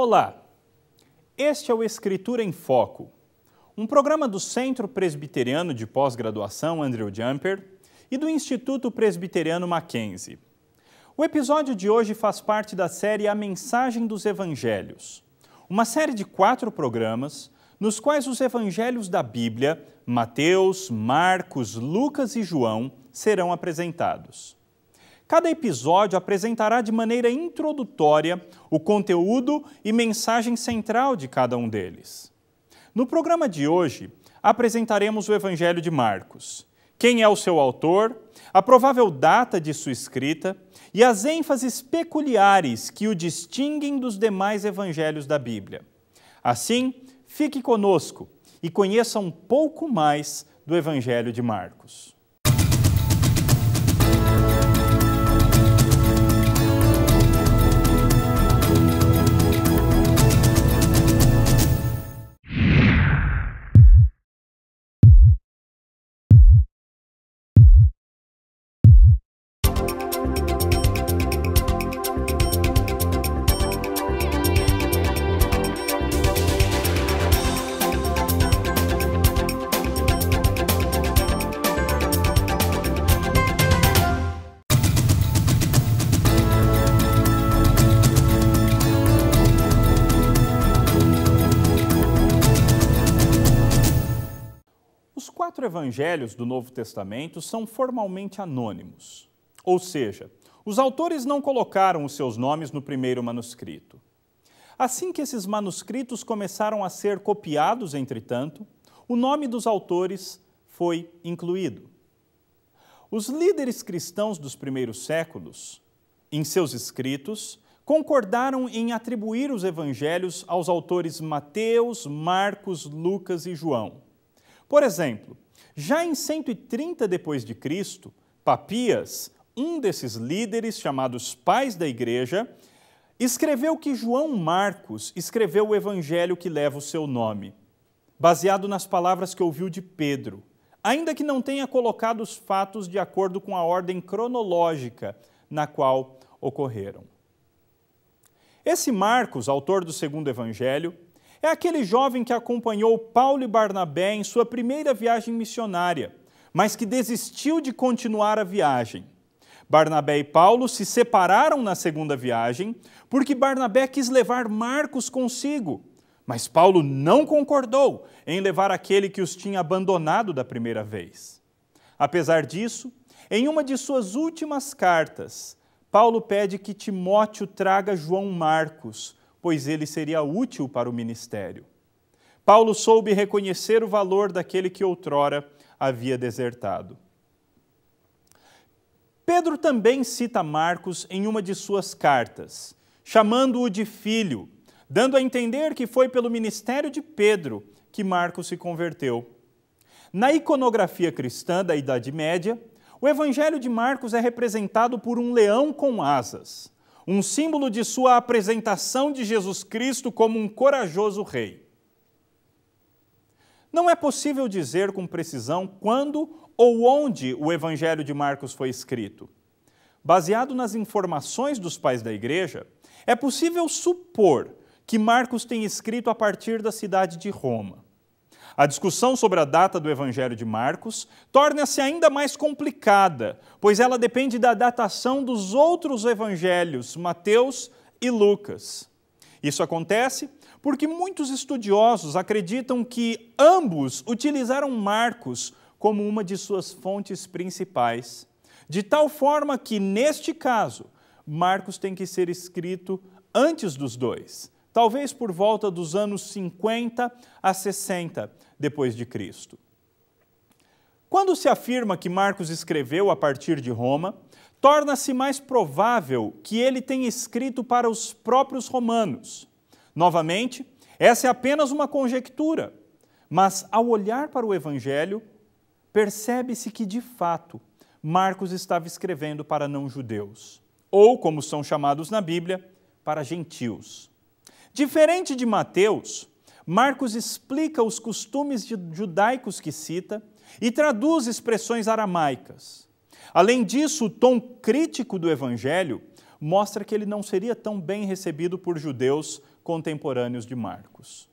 Olá, este é o Escritura em Foco, um programa do Centro Presbiteriano de Pós-Graduação Andrew Jumper e do Instituto Presbiteriano Mackenzie. O episódio de hoje faz parte da série A Mensagem dos Evangelhos, uma série de 4 programas nos quais os evangelhos da Bíblia, Mateus, Marcos, Lucas e João, serão apresentados. Cada episódio apresentará de maneira introdutória o conteúdo e mensagem central de cada um deles. No programa de hoje, apresentaremos o Evangelho de Marcos, quem é o seu autor, a provável data de sua escrita e as ênfases peculiares que o distinguem dos demais evangelhos da Bíblia. Assim, fique conosco e conheça um pouco mais do Evangelho de Marcos. Os 4 evangelhos do Novo Testamento são formalmente anônimos, ou seja, os autores não colocaram os seus nomes no primeiro manuscrito. Assim que esses manuscritos começaram a ser copiados, entretanto, o nome dos autores foi incluído. Os líderes cristãos dos primeiros séculos, em seus escritos, concordaram em atribuir os evangelhos aos autores Mateus, Marcos, Lucas e João. Por exemplo, já em 130 d.C., Papias, um desses líderes chamados pais da igreja, escreveu que João Marcos escreveu o evangelho que leva o seu nome, baseado nas palavras que ouviu de Pedro, ainda que não tenha colocado os fatos de acordo com a ordem cronológica na qual ocorreram. Esse Marcos, autor do segundo evangelho, é aquele jovem que acompanhou Paulo e Barnabé em sua primeira viagem missionária, mas que desistiu de continuar a viagem. Barnabé e Paulo se separaram na segunda viagem porque Barnabé quis levar Marcos consigo, mas Paulo não concordou em levar aquele que os tinha abandonado da primeira vez. Apesar disso, em uma de suas últimas cartas, Paulo pede que Timóteo traga João Marcos, pois ele seria útil para o ministério. Paulo soube reconhecer o valor daquele que outrora havia desertado. Pedro também cita Marcos em uma de suas cartas, chamando-o de filho, dando a entender que foi pelo ministério de Pedro que Marcos se converteu. Na iconografia cristã da Idade Média, o Evangelho de Marcos é representado por um leão com asas, um símbolo de sua apresentação de Jesus Cristo como um corajoso rei. Não é possível dizer com precisão quando ou onde o Evangelho de Marcos foi escrito. Baseado nas informações dos pais da igreja, é possível supor que Marcos tenha escrito a partir da cidade de Roma. A discussão sobre a data do Evangelho de Marcos torna-se ainda mais complicada, pois ela depende da datação dos outros evangelhos, Mateus e Lucas. Isso acontece porque muitos estudiosos acreditam que ambos utilizaram Marcos como uma de suas fontes principais, de tal forma que, neste caso, Marcos tem que ser escrito antes dos dois, talvez por volta dos anos 50 a 60 depois de Cristo. Quando se afirma que Marcos escreveu a partir de Roma, torna-se mais provável que ele tenha escrito para os próprios romanos. Novamente, essa é apenas uma conjectura, mas ao olhar para o Evangelho, percebe-se que, de fato, Marcos estava escrevendo para não-judeus, ou, como são chamados na Bíblia, para gentios. Diferente de Mateus, Marcos explica os costumes judaicos que cita e traduz expressões aramaicas. Além disso, o tom crítico do Evangelho mostra que ele não seria tão bem recebido por judeus contemporâneos de Marcos.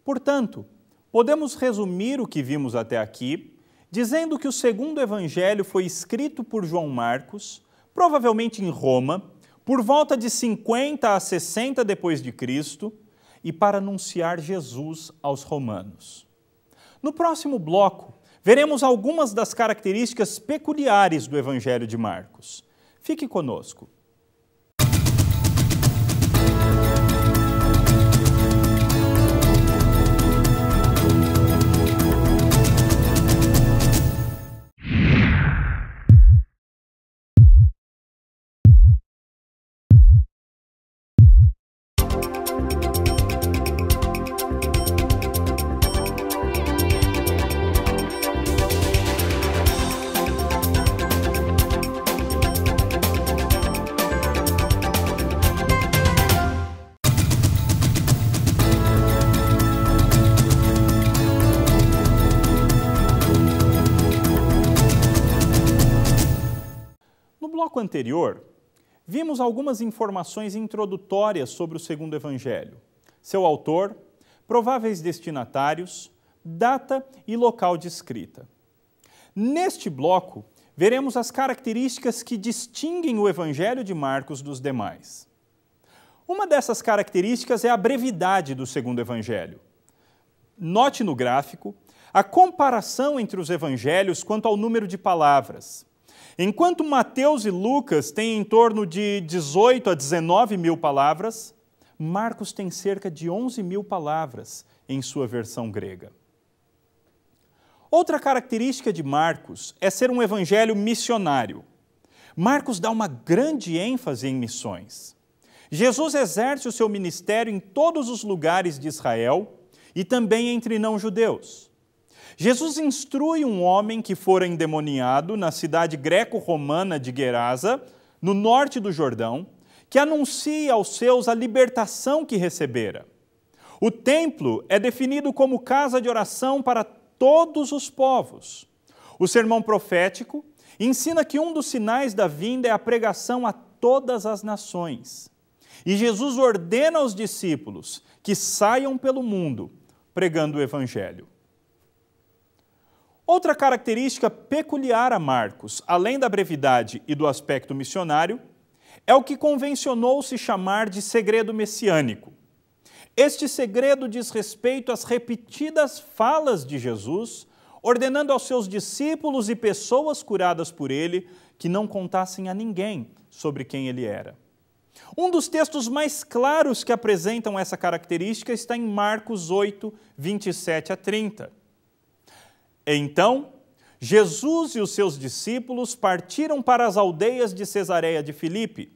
Portanto, podemos resumir o que vimos até aqui, dizendo que o segundo evangelho foi escrito por João Marcos, provavelmente em Roma, por volta de 50 a 60 depois de Cristo, e para anunciar Jesus aos romanos. No próximo bloco, veremos algumas das características peculiares do evangelho de Marcos. Fique conosco. No bloco anterior, vimos algumas informações introdutórias sobre o segundo evangelho, seu autor, prováveis destinatários, data e local de escrita. Neste bloco, veremos as características que distinguem o evangelho de Marcos dos demais. Uma dessas características é a brevidade do segundo evangelho. Note no gráfico a comparação entre os evangelhos quanto ao número de palavras. Enquanto Mateus e Lucas têm em torno de 18 a 19 mil palavras, Marcos tem cerca de 11 mil palavras em sua versão grega. Outra característica de Marcos é ser um evangelho missionário. Marcos dá uma grande ênfase em missões. Jesus exerce o seu ministério em todos os lugares de Israel e também entre não-judeus. Jesus instrui um homem que fora endemoniado na cidade greco-romana de Gerasa, no norte do Jordão, que anuncia aos seus a libertação que recebera. O templo é definido como casa de oração para todos os povos. O sermão profético ensina que um dos sinais da vinda é a pregação a todas as nações. E Jesus ordena aos discípulos que saiam pelo mundo pregando o evangelho. Outra característica peculiar a Marcos, além da brevidade e do aspecto missionário, é o que convencionou se chamar de segredo messiânico. Este segredo diz respeito às repetidas falas de Jesus, ordenando aos seus discípulos e pessoas curadas por ele que não contassem a ninguém sobre quem ele era. Um dos textos mais claros que apresentam essa característica está em Marcos 8, 27 a 30. Então, Jesus e os seus discípulos partiram para as aldeias de Cesareia de Filipe,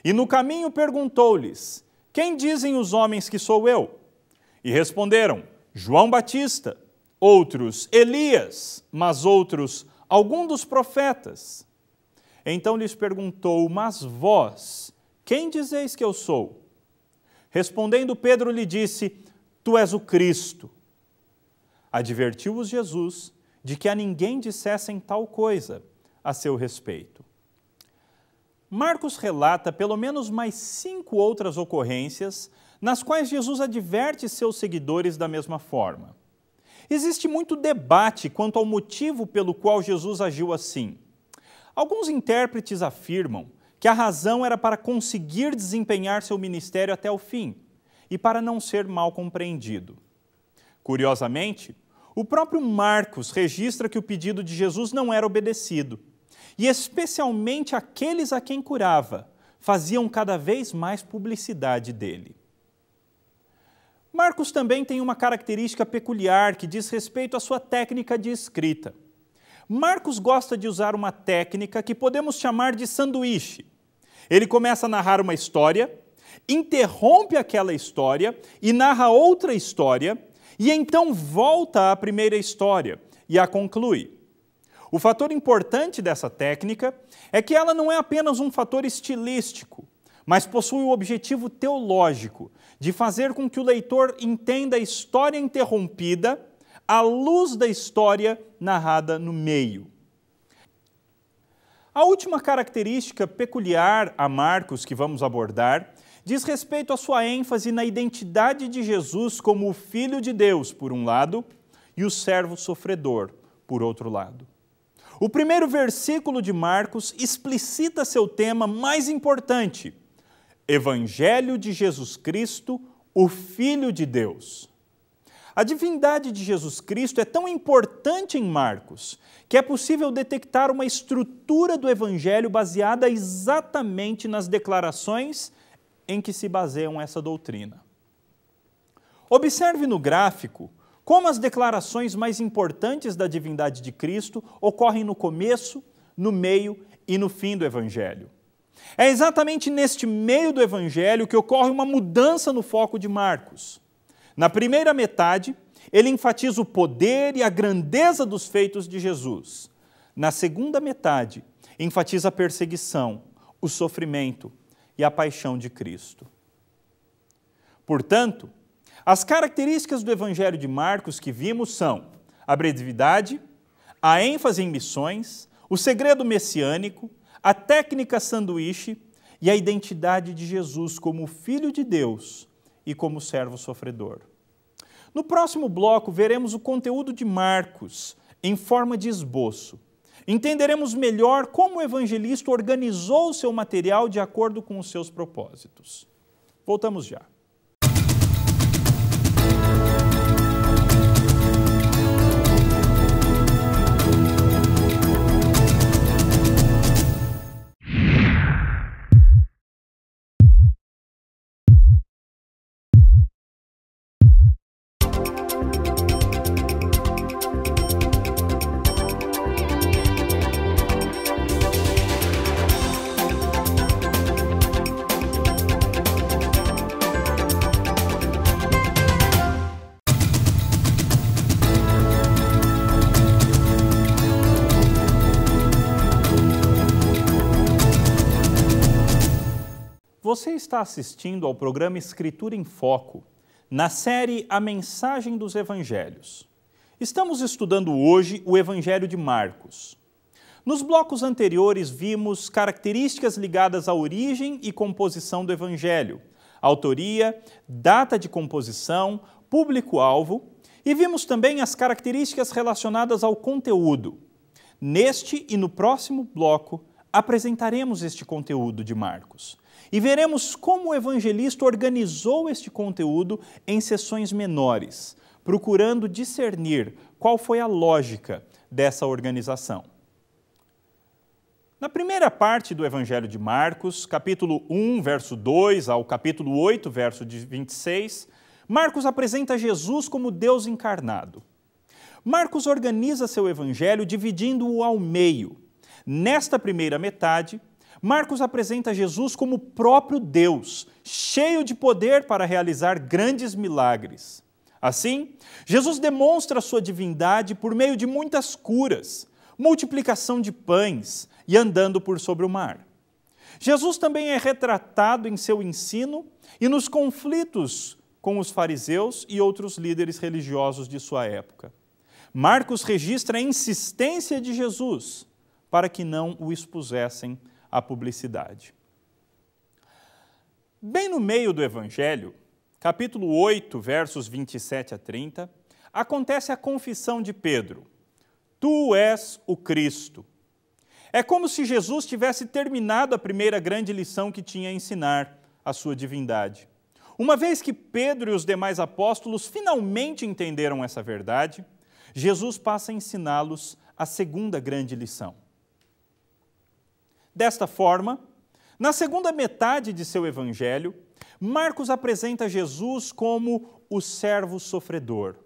e no caminho perguntou-lhes: quem dizem os homens que sou eu? E responderam: João Batista, outros Elias, mas outros algum dos profetas. Então lhes perguntou: mas vós, quem dizeis que eu sou? Respondendo Pedro lhe disse: tu és o Cristo. Advertiu-os Jesus de que a ninguém dissessem tal coisa a seu respeito. Marcos relata pelo menos mais 5 outras ocorrências nas quais Jesus adverte seus seguidores da mesma forma. Existe muito debate quanto ao motivo pelo qual Jesus agiu assim. Alguns intérpretes afirmam que a razão era para conseguir desempenhar seu ministério até o fim e para não ser mal compreendido. Curiosamente, o próprio Marcos registra que o pedido de Jesus não era obedecido, e especialmente aqueles a quem curava faziam cada vez mais publicidade dele. Marcos também tem uma característica peculiar que diz respeito à sua técnica de escrita. Marcos gosta de usar uma técnica que podemos chamar de sanduíche. Ele começa a narrar uma história, interrompe aquela história e narra outra história, e então volta à primeira história e a conclui. O fator importante dessa técnica é que ela não é apenas um fator estilístico, mas possui o objetivo teológico de fazer com que o leitor entenda a história interrompida à luz da história narrada no meio. A última característica peculiar a Marcos que vamos abordar diz respeito à sua ênfase na identidade de Jesus como o Filho de Deus, por um lado, e o servo sofredor, por outro lado. O primeiro versículo de Marcos explicita seu tema mais importante: Evangelho de Jesus Cristo, o Filho de Deus. A divindade de Jesus Cristo é tão importante em Marcos que é possível detectar uma estrutura do Evangelho baseada exatamente nas declarações em que se baseiam essa doutrina. Observe no gráfico como as declarações mais importantes da divindade de Cristo ocorrem no começo, no meio e no fim do Evangelho. É exatamente neste meio do Evangelho que ocorre uma mudança no foco de Marcos. Na primeira metade, ele enfatiza o poder e a grandeza dos feitos de Jesus. Na segunda metade, enfatiza a perseguição, o sofrimento e a paixão de Cristo. Portanto, as características do Evangelho de Marcos que vimos são a brevidade, a ênfase em missões, o segredo messiânico, a técnica sanduíche e a identidade de Jesus como Filho de Deus e como servo sofredor. No próximo bloco, veremos o conteúdo de Marcos em forma de esboço. Entenderemos melhor como o evangelista organizou o seu material de acordo com os seus propósitos. Voltamos já. Você está assistindo ao programa Escritura em Foco, na série A Mensagem dos Evangelhos. Estamos estudando hoje o Evangelho de Marcos. Nos blocos anteriores vimos características ligadas à origem e composição do Evangelho, autoria, data de composição, público-alvo, e vimos também as características relacionadas ao conteúdo. Neste e no próximo bloco, apresentaremos este conteúdo de Marcos e veremos como o evangelista organizou este conteúdo em seções menores, procurando discernir qual foi a lógica dessa organização. Na primeira parte do Evangelho de Marcos, capítulo 1, verso 2 ao capítulo 8, verso 26, Marcos apresenta Jesus como Deus encarnado. Marcos organiza seu evangelho dividindo-o ao meio. Nesta primeira metade, Marcos apresenta Jesus como o próprio Deus, cheio de poder para realizar grandes milagres. Assim, Jesus demonstra sua divindade por meio de muitas curas, multiplicação de pães e andando por sobre o mar. Jesus também é retratado em seu ensino e nos conflitos com os fariseus e outros líderes religiosos de sua época. Marcos registra a insistência de Jesus para que não o expusessem à publicidade. Bem no meio do Evangelho, capítulo 8, versos 27 a 30, acontece a confissão de Pedro: Tu és o Cristo. É como se Jesus tivesse terminado a primeira grande lição que tinha a ensinar, a sua divindade. Uma vez que Pedro e os demais apóstolos finalmente entenderam essa verdade, Jesus passa a ensiná-los a segunda grande lição. Desta forma, na segunda metade de seu evangelho, Marcos apresenta Jesus como o servo sofredor.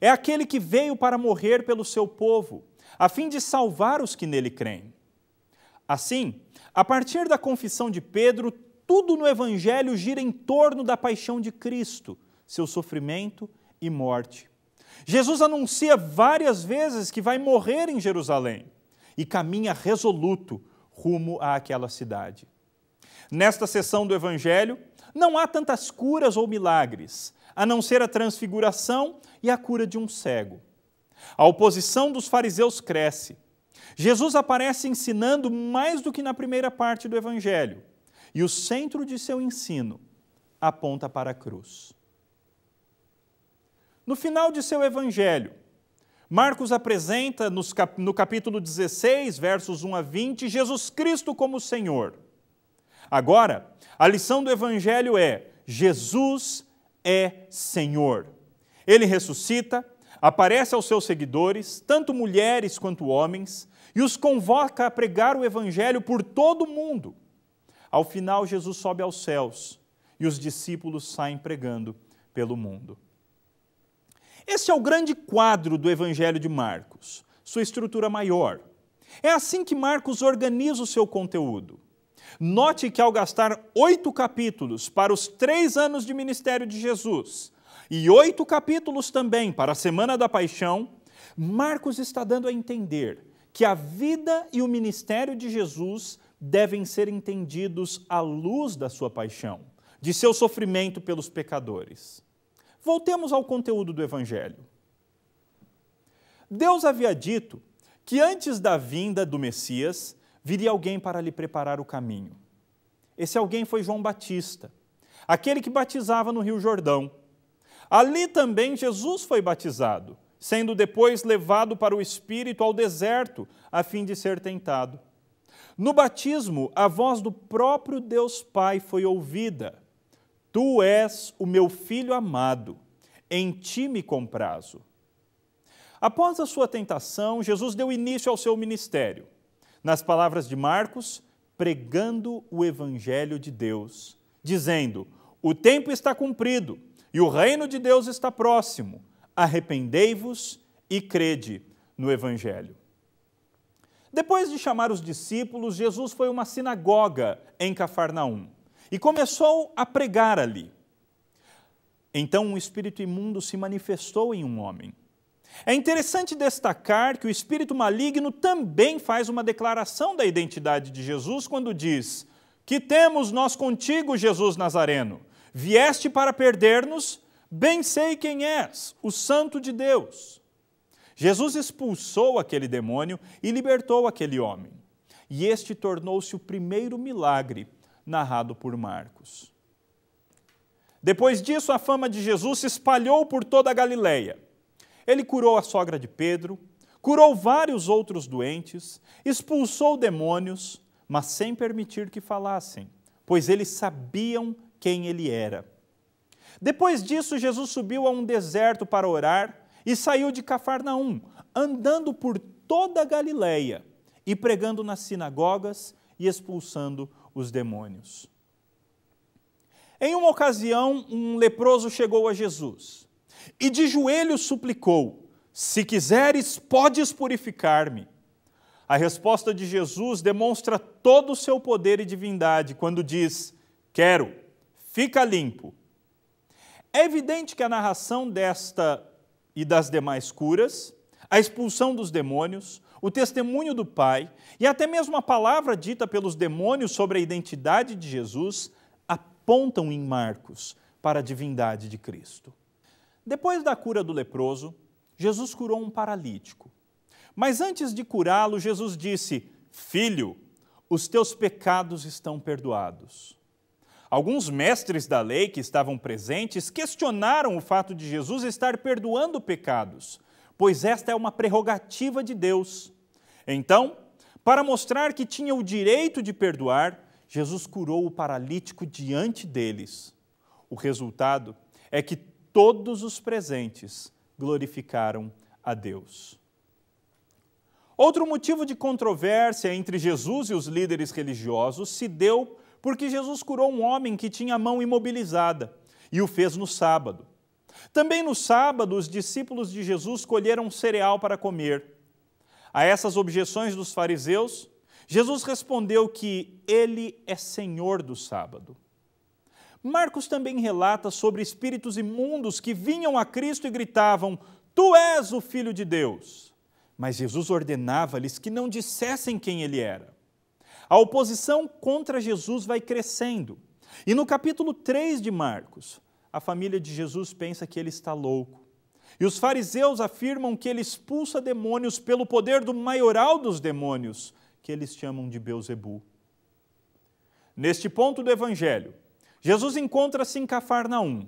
É aquele que veio para morrer pelo seu povo, a fim de salvar os que nele creem. Assim, a partir da confissão de Pedro, tudo no evangelho gira em torno da paixão de Cristo, seu sofrimento e morte. Jesus anuncia várias vezes que vai morrer em Jerusalém e caminha resoluto rumo àquela cidade. Nesta seção do Evangelho, não há tantas curas ou milagres, a não ser a transfiguração e a cura de um cego. A oposição dos fariseus cresce. Jesus aparece ensinando mais do que na primeira parte do Evangelho, e o centro de seu ensino aponta para a cruz. No final de seu evangelho, Marcos apresenta no capítulo 16, versos 1 a 20, Jesus Cristo como Senhor. Agora, a lição do evangelho é: Jesus é Senhor. Ele ressuscita, aparece aos seus seguidores, tanto mulheres quanto homens, e os convoca a pregar o evangelho por todo o mundo. Ao final, Jesus sobe aos céus e os discípulos saem pregando pelo mundo. Este é o grande quadro do Evangelho de Marcos, sua estrutura maior. É assim que Marcos organiza o seu conteúdo. Note que ao gastar 8 capítulos para os 3 anos de ministério de Jesus e 8 capítulos também para a Semana da Paixão, Marcos está dando a entender que a vida e o ministério de Jesus devem ser entendidos à luz da sua paixão, de seu sofrimento pelos pecadores. Voltemos ao conteúdo do Evangelho. Deus havia dito que antes da vinda do Messias, viria alguém para lhe preparar o caminho. Esse alguém foi João Batista, aquele que batizava no Rio Jordão. Ali também Jesus foi batizado, sendo depois levado para o Espírito ao deserto, a fim de ser tentado. No batismo, a voz do próprio Deus Pai foi ouvida: Tu és o meu Filho amado, em ti me comprazo. Após a sua tentação, Jesus deu início ao seu ministério. Nas palavras de Marcos, pregando o Evangelho de Deus, dizendo: O tempo está cumprido e o reino de Deus está próximo. Arrependei-vos e crede no Evangelho. Depois de chamar os discípulos, Jesus foi a uma sinagoga em Cafarnaum e começou a pregar ali. Então um espírito imundo se manifestou em um homem. É interessante destacar que o espírito maligno também faz uma declaração da identidade de Jesus quando diz: Que temos nós contigo, Jesus Nazareno? Vieste para perder-nos? Bem sei quem és, o Santo de Deus. Jesus expulsou aquele demônio e libertou aquele homem. E este tornou-se o primeiro milagre narrado por Marcos. Depois disso, a fama de Jesus se espalhou por toda a Galileia. Ele curou a sogra de Pedro, curou vários outros doentes, expulsou demônios, mas sem permitir que falassem, pois eles sabiam quem ele era. Depois disso, Jesus subiu a um deserto para orar e saiu de Cafarnaum, andando por toda a Galileia e pregando nas sinagogas e expulsando os demônios. Em uma ocasião, um leproso chegou a Jesus e de joelhos suplicou: Se quiseres, podes purificar-me. A resposta de Jesus demonstra todo o seu poder e divindade quando diz: Quero, fica limpo. É evidente que a narração desta e das demais curas, a expulsão dos demônios, o testemunho do Pai e até mesmo a palavra dita pelos demônios sobre a identidade de Jesus apontam em Marcos para a divindade de Cristo. Depois da cura do leproso, Jesus curou um paralítico. Mas antes de curá-lo, Jesus disse: Filho, os teus pecados estão perdoados. Alguns mestres da lei que estavam presentes questionaram o fato de Jesus estar perdoando pecados, pois esta é uma prerrogativa de Deus. Então, para mostrar que tinha o direito de perdoar, Jesus curou o paralítico diante deles. O resultado é que todos os presentes glorificaram a Deus. Outro motivo de controvérsia entre Jesus e os líderes religiosos se deu porque Jesus curou um homem que tinha a mão imobilizada e o fez no sábado. Também no sábado, os discípulos de Jesus colheram cereal para comer. A essas objeções dos fariseus, Jesus respondeu que ele é Senhor do sábado. Marcos também relata sobre espíritos imundos que vinham a Cristo e gritavam: Tu és o Filho de Deus. Mas Jesus ordenava-lhes que não dissessem quem ele era. A oposição contra Jesus vai crescendo. E no capítulo 3 de Marcos, a família de Jesus pensa que ele está louco. E os fariseus afirmam que ele expulsa demônios pelo poder do maioral dos demônios, que eles chamam de Belzebu. Neste ponto do Evangelho, Jesus encontra-se em Cafarnaum.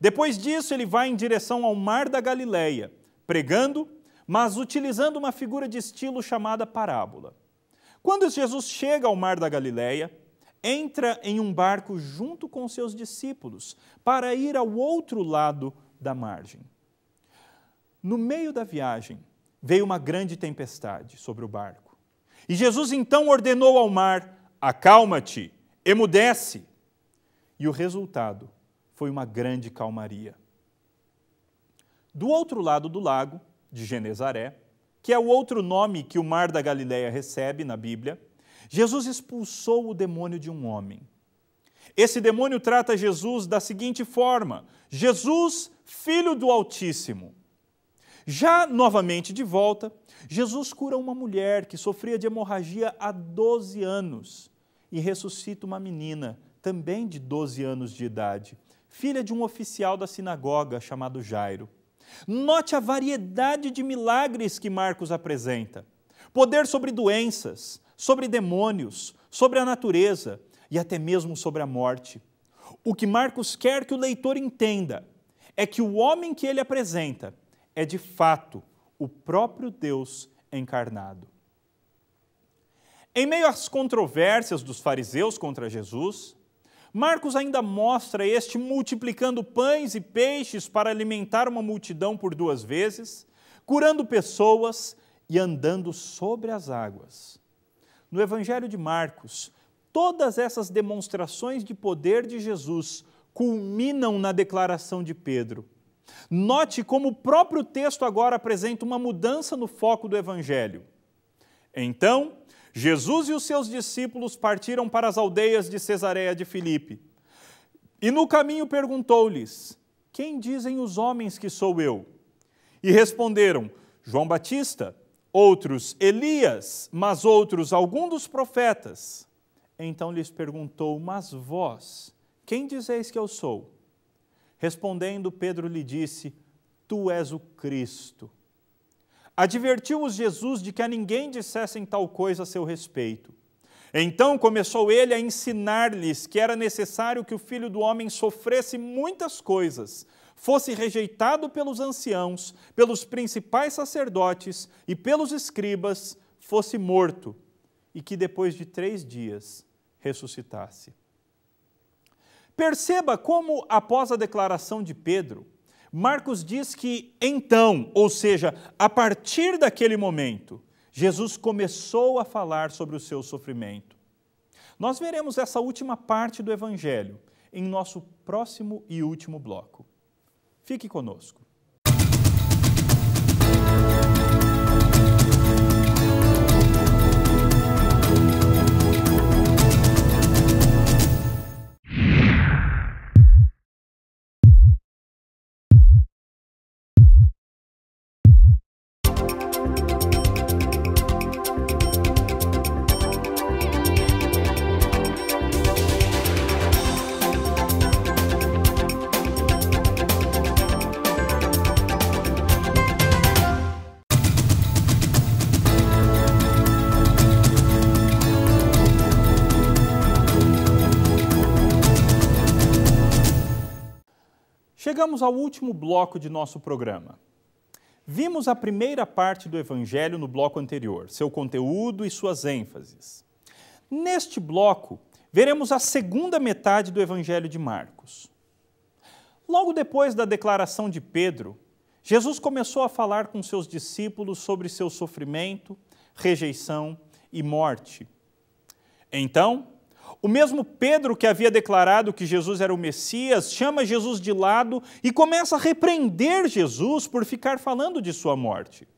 Depois disso, ele vai em direção ao Mar da Galileia, pregando, mas utilizando uma figura de estilo chamada parábola. Quando Jesus chega ao Mar da Galileia, entra em um barco junto com seus discípulos para ir ao outro lado da margem. No meio da viagem, veio uma grande tempestade sobre o barco. E Jesus então ordenou ao mar: acalma-te, emudece. E o resultado foi uma grande calmaria. Do outro lado do lago, de Genezaré, que é o outro nome que o Mar da Galileia recebe na Bíblia, Jesus expulsou o demônio de um homem. Esse demônio trata Jesus da seguinte forma: Jesus, Filho do Altíssimo. Já novamente de volta, Jesus cura uma mulher que sofria de hemorragia há 12 anos e ressuscita uma menina, também de 12 anos de idade, filha de um oficial da sinagoga chamado Jairo. Note a variedade de milagres que Marcos apresenta: poder sobre doenças, sobre demônios, sobre a natureza e até mesmo sobre a morte. O que Marcos quer que o leitor entenda é que o homem que ele apresenta é de fato o próprio Deus encarnado. Em meio às controvérsias dos fariseus contra Jesus, Marcos ainda mostra este multiplicando pães e peixes para alimentar uma multidão por 2 vezes, curando pessoas e andando sobre as águas. No Evangelho de Marcos, todas essas demonstrações de poder de Jesus culminam na declaração de Pedro. Note como o próprio texto agora apresenta uma mudança no foco do Evangelho. Então, Jesus e os seus discípulos partiram para as aldeias de Cesareia de Filipe. E no caminho perguntou-lhes: quem dizem os homens que sou eu? E responderam: João Batista, outros Elias, mas outros algum dos profetas. Então lhes perguntou: mas vós, quem dizeis que eu sou? Respondendo, Pedro lhe disse: tu és o Cristo. Advertiu-os Jesus de que a ninguém dissessem tal coisa a seu respeito. Então começou ele a ensinar-lhes que era necessário que o Filho do Homem sofresse muitas coisas, fosse rejeitado pelos anciãos, pelos principais sacerdotes e pelos escribas, fosse morto, e que depois de 3 dias ressuscitasse. Perceba como, após a declaração de Pedro, Marcos diz que então, ou seja, a partir daquele momento, Jesus começou a falar sobre o seu sofrimento. Nós veremos essa última parte do Evangelho em nosso próximo e último bloco. Fique conosco. Chegamos ao último bloco de nosso programa. Vimos a primeira parte do Evangelho no bloco anterior, seu conteúdo e suas ênfases. Neste bloco, veremos a segunda metade do Evangelho de Marcos. Logo depois da declaração de Pedro, Jesus começou a falar com seus discípulos sobre seu sofrimento, rejeição e morte. Então, o mesmo Pedro que havia declarado que Jesus era o Messias, chama Jesus de lado e começa a repreender Jesus por ficar falando de sua morte.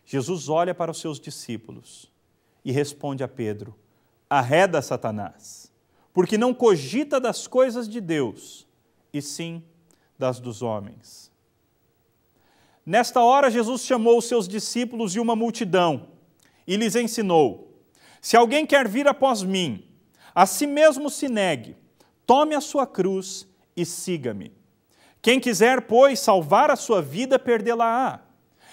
Jesus olha para os seus discípulos e responde a Pedro: arreda, Satanás, porque não cogita das coisas de Deus, e sim das dos homens. Nesta hora, Jesus chamou os seus discípulos e uma multidão e lhes ensinou: se alguém quer vir após mim, a si mesmo se negue, tome a sua cruz e siga-me. Quem quiser, pois, salvar a sua vida, perdê-la-á.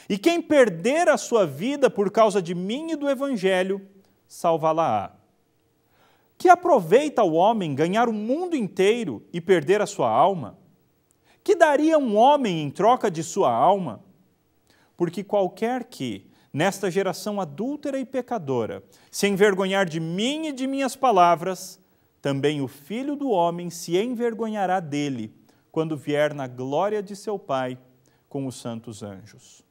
E quem perder a sua vida por causa de mim e do Evangelho, salvá-la-á. Que aproveita o homem ganhar o mundo inteiro e perder a sua alma? Que daria um homem em troca de sua alma? Porque qualquer que, nesta geração adúltera e pecadora, se envergonhar de mim e de minhas palavras, também o Filho do Homem se envergonhará dele, quando vier na glória de seu Pai com os santos anjos.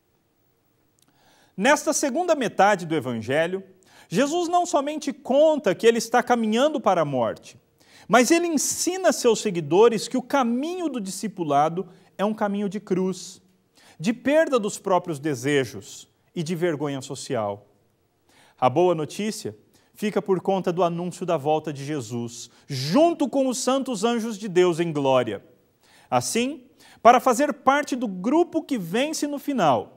Nesta segunda metade do Evangelho, Jesus não somente conta que ele está caminhando para a morte, mas ele ensina seus seguidores que o caminho do discipulado é um caminho de cruz, de perda dos próprios desejos e de vergonha social. A boa notícia fica por conta do anúncio da volta de Jesus, junto com os santos anjos de Deus em glória. Assim, para fazer parte do grupo que vence no final,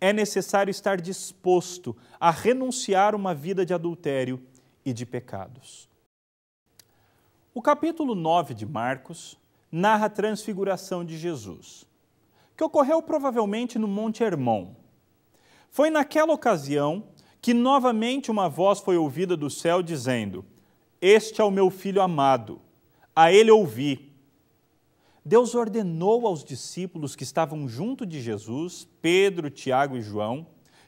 é necessário estar disposto a renunciar uma vida de adultério e de pecados. O capítulo 9 de Marcos narra a transfiguração de Jesus, que ocorreu provavelmente no Monte Hermon. Foi naquela ocasião que novamente uma voz foi ouvida do céu dizendo: "Este é o meu filho amado, a ele ouvi." Deus ordenou aos discípulos que estavam junto de Jesus, Pedro, Tiago e João,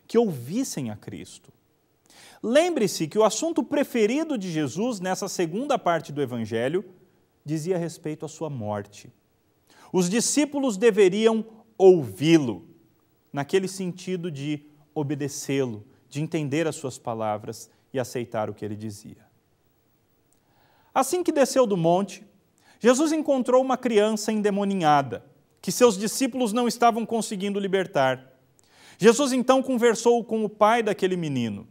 que ouvissem a Cristo. Lembre-se que o assunto preferido de Jesus nessa segunda parte do Evangelho dizia respeito à sua morte. Os discípulos deveriam ouvi-lo, naquele sentido de obedecê-lo, de entender as suas palavras e aceitar o que ele dizia. Assim que desceu do monte, Jesus encontrou uma criança endemoninhada, que seus discípulos não estavam conseguindo libertar. Jesus então conversou com o pai daquele menino.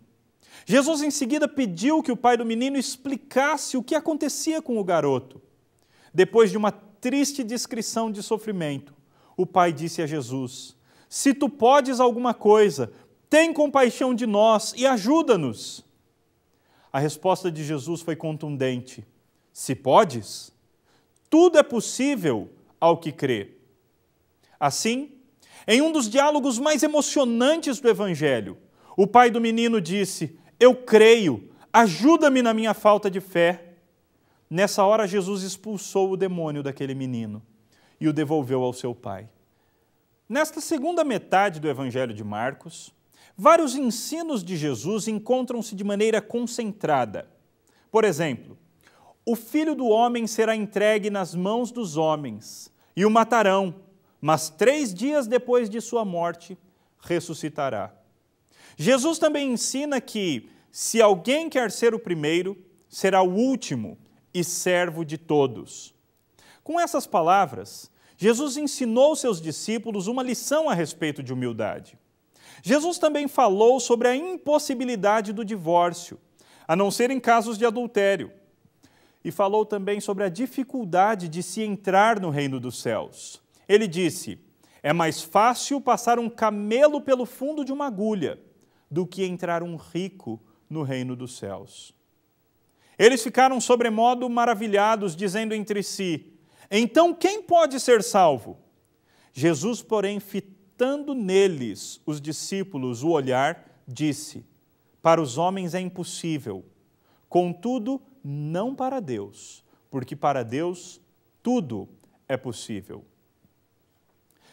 Jesus em seguida pediu que o pai do menino explicasse o que acontecia com o garoto. Depois de uma triste descrição de sofrimento, o pai disse a Jesus: "Se tu podes alguma coisa, tem compaixão de nós e ajuda-nos." A resposta de Jesus foi contundente: "Se podes, tudo é possível ao que crê." Assim, em um dos diálogos mais emocionantes do Evangelho, o pai do menino disse: "Eu creio, ajuda-me na minha falta de fé." Nessa hora, Jesus expulsou o demônio daquele menino e o devolveu ao seu pai. Nesta segunda metade do Evangelho de Marcos, vários ensinos de Jesus encontram-se de maneira concentrada. Por exemplo, o Filho do Homem será entregue nas mãos dos homens e o matarão, mas 3 dias depois de sua morte, ressuscitará. Jesus também ensina que, se alguém quer ser o primeiro, será o último e servo de todos. Com essas palavras, Jesus ensinou seus discípulos uma lição a respeito de humildade. Jesus também falou sobre a impossibilidade do divórcio, a não ser em casos de adultério. E falou também sobre a dificuldade de se entrar no reino dos céus. Ele disse: "É mais fácil passar um camelo pelo fundo de uma agulha do que entrar um rico no reino dos céus." Eles ficaram sobremodo maravilhados, dizendo entre si: "Então quem pode ser salvo?" Jesus, porém, fitando neles, os discípulos, o olhar, disse: "Para os homens é impossível, contudo, não para Deus, porque para Deus tudo é possível."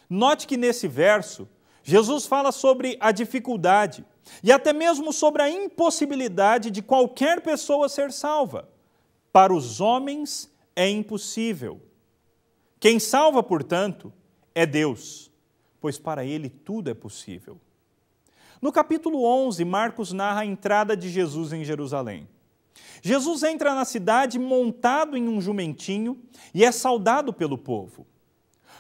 Note que nesse verso, Jesus fala sobre a dificuldade e até mesmo sobre a impossibilidade de qualquer pessoa ser salva. Para os homens é impossível. Quem salva, portanto, é Deus, pois para ele tudo é possível. No capítulo 11, Marcos narra a entrada de Jesus em Jerusalém. Jesus entra na cidade montado em um jumentinho e é saudado pelo povo.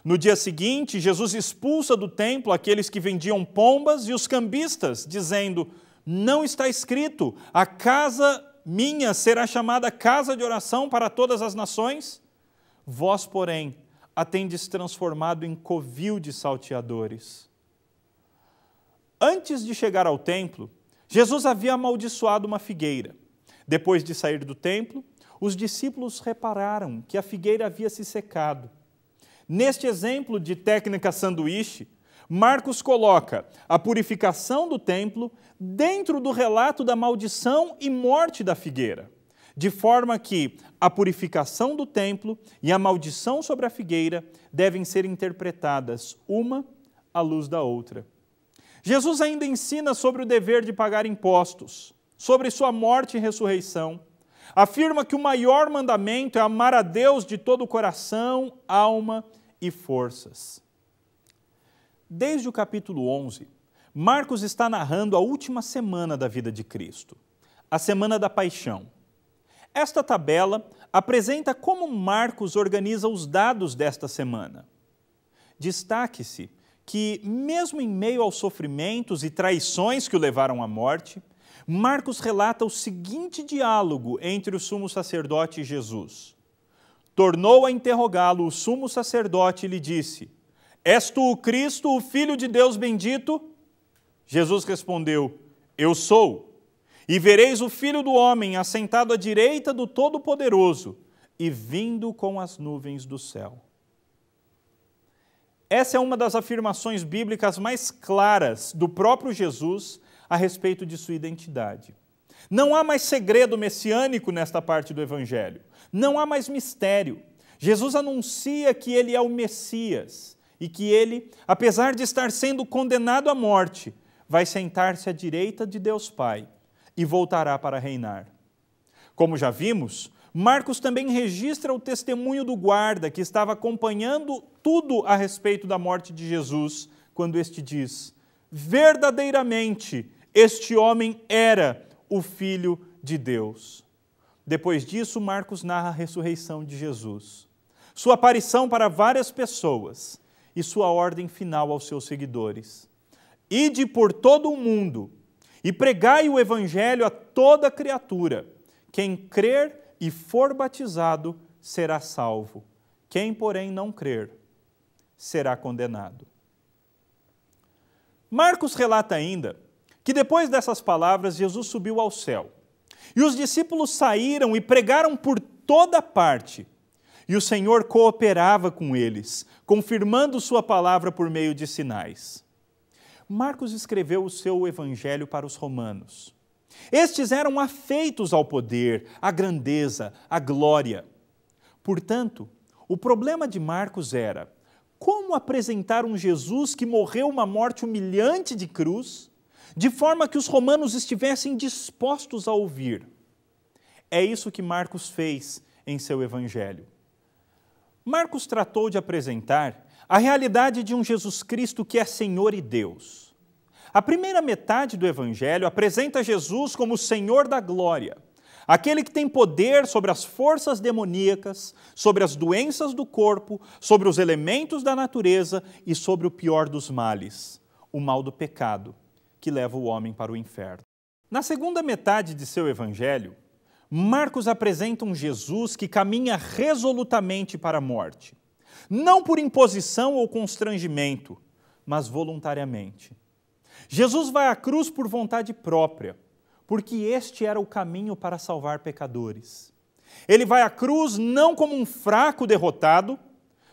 No dia seguinte, Jesus expulsa do templo aqueles que vendiam pombas e os cambistas, dizendo: "Não está escrito, a casa minha será chamada casa de oração para todas as nações? Vós, porém, a tendes transformado em covil de salteadores." Antes de chegar ao templo, Jesus havia amaldiçoado uma figueira. Depois de sair do templo, os discípulos repararam que a figueira havia se secado. Neste exemplo de técnica sanduíche, Marcos coloca a purificação do templo dentro do relato da maldição e morte da figueira, de forma que a purificação do templo e a maldição sobre a figueira devem ser interpretadas uma à luz da outra. Jesus ainda ensina sobre o dever de pagar impostos, sobre sua morte e ressurreição. Afirma que o maior mandamento é amar a Deus de todo o coração, alma e forças. Desde o capítulo 11, Marcos está narrando a última semana da vida de Cristo, a semana da paixão. Esta tabela apresenta como Marcos organiza os dados desta semana. Destaque-se que, mesmo em meio aos sofrimentos e traições que o levaram à morte, Marcos relata o seguinte diálogo entre o sumo sacerdote e Jesus. Tornou a interrogá-lo o sumo sacerdote e lhe disse: És tu o Cristo, o Filho de Deus bendito? Jesus respondeu: Eu sou. E vereis o Filho do Homem assentado à direita do Todo-Poderoso e vindo com as nuvens do céu. Essa é uma das afirmações bíblicas mais claras do próprio Jesus a respeito de sua identidade. Não há mais segredo messiânico nesta parte do Evangelho. Não há mais mistério. Jesus anuncia que ele é o Messias e que ele, apesar de estar sendo condenado à morte, vai sentar-se à direita de Deus Pai e voltará para reinar. Como já vimos, Marcos também registra o testemunho do guarda que estava acompanhando tudo a respeito da morte de Jesus, quando este diz: verdadeiramente, este homem era o Filho de Deus. Depois disso, Marcos narra a ressurreição de Jesus, sua aparição para várias pessoas e sua ordem final aos seus seguidores. Ide por todo o mundo e pregai o Evangelho a toda criatura. Quem crer e for batizado será salvo. Quem, porém, não crer, será condenado. Marcos relata ainda que depois dessas palavras Jesus subiu ao céu. E os discípulos saíram e pregaram por toda parte. E o Senhor cooperava com eles, confirmando sua palavra por meio de sinais. Marcos escreveu o seu evangelho para os romanos. Estes eram afeitos ao poder, à grandeza, à glória. Portanto, o problema de Marcos era como apresentar um Jesus que morreu uma morte humilhante de cruz, de forma que os romanos estivessem dispostos a ouvir. É isso que Marcos fez em seu evangelho. Marcos tratou de apresentar a realidade de um Jesus Cristo que é Senhor e Deus. A primeira metade do Evangelho apresenta Jesus como o Senhor da glória, aquele que tem poder sobre as forças demoníacas, sobre as doenças do corpo, sobre os elementos da natureza e sobre o pior dos males, o mal do pecado, que leva o homem para o inferno. Na segunda metade de seu Evangelho, Marcos apresenta um Jesus que caminha resolutamente para a morte. Não por imposição ou constrangimento, mas voluntariamente. Jesus vai à cruz por vontade própria, porque este era o caminho para salvar pecadores. Ele vai à cruz não como um fraco derrotado,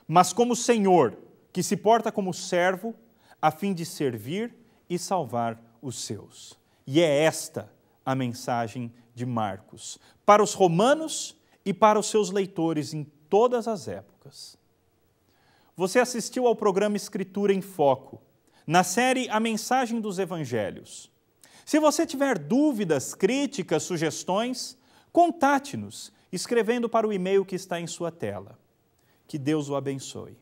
mas como Senhor, que se porta como servo, a fim de servir e salvar os seus. E é esta a mensagem de Marcos, para os romanos e para os seus leitores em todas as épocas. Você assistiu ao programa Escritura em Foco, na série A Mensagem dos Evangelhos. Se você tiver dúvidas, críticas, sugestões, contate-nos escrevendo para o e-mail que está em sua tela. Que Deus o abençoe.